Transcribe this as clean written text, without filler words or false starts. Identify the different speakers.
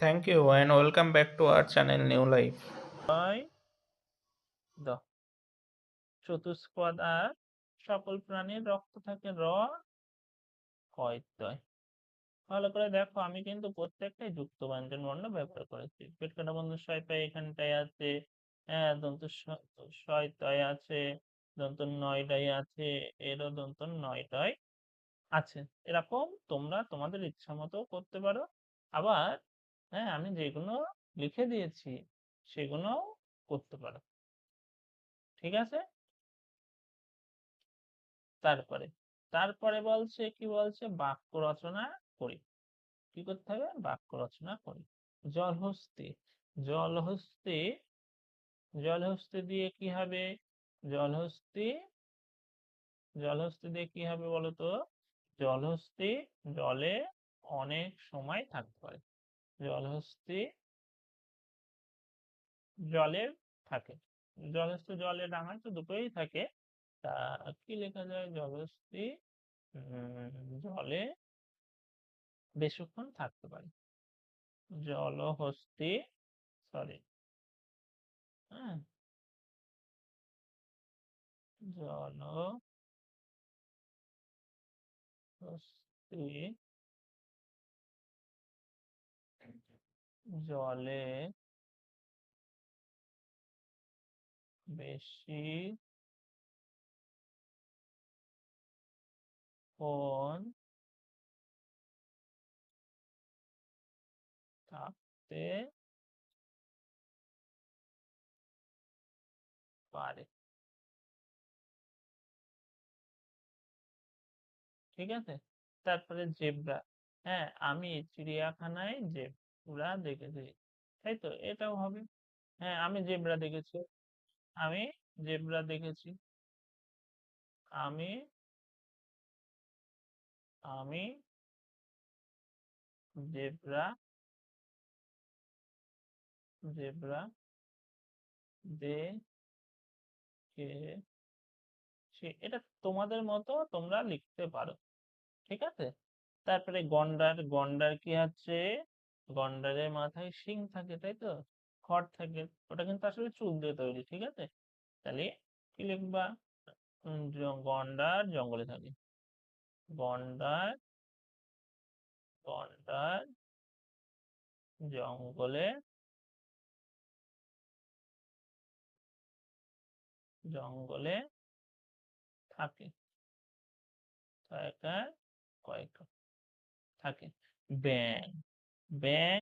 Speaker 1: Thank you and welcome back to our channel New Life.
Speaker 2: হয় দ চতুষ্পদ আর সকল প্রাণীর রক্ত থাকে কয়তয়। ভালো করে দেখো, আমি কিন্তু প্রত্যেকটাই যুক্ত ব্যঞ্জন বর্ণ ব্যবহার করেছি। পেট কাটা বন্ধ শয়তায় এখানটায় আছে, দন্ত শয়তায় আছে, দন্ত নয়টায় আছে, এরও দন্ত নয়টায় আছে। এরকম তোমরা তোমাদের ইচ্ছা মতো করতে পারো। আবার আমি যেগুলো লিখে দিয়েছি সেগুলো করতে পারো। ঠিক আছে। তারপরে তারপরে বলছে কি, বলছে বাক্য রচনা করি। কি করতে হবে? বাক্য রচনা করি। জলহস্তি জলহস্তি জলহস্তি দিয়ে কি হবে? জলহস্তি জলহস্তি দিয়ে কি হবে বলতো? জলহস্তি জলে অনেক সময় থাকতে পারে। জলহস্তি জলে থাকে। জলহস্তি জলে ডাঙায় তো দুটোই থাকে। তা কি লেখা যায়? জলহস্তি জলে বেশিক্ষণ থাকতে পারে। জলহস্তি, সরি, হ্যাঁ, জলহস্তি জলে বেশিক্ষণ থাকতে পারে। ঠিক আছে। তারপরে জেব্রা। আমি চিড়িয়াখানায় জেব্রা দেখেছি। তাই তো, এটাও হবে। আমি জেব্রা দেখেছি। আমি জেব্রা দেখেছি। আমি আমি জেব্রা জেব্রা দেখেছি। এটা তোমাদের মতো তোমরা লিখতে পারো। ঠিক আছে। তারপরে গন্ডার। গন্ডার কি আছে? গন্ডারের মাথায় শিং থাকে, তাই তো, খড় থাকে। ওটা কিন্তু আসলে চুল দিয়ে তৈরি। ঠিক আছে। তাহলে কি লিখবা? গন্ডার জঙ্গলে থাকে। গন্ডার গন্ডার জঙ্গলে জঙ্গলে থাকে। ছয়কার কয়েক থাকে। ব্যাং। ব্যাং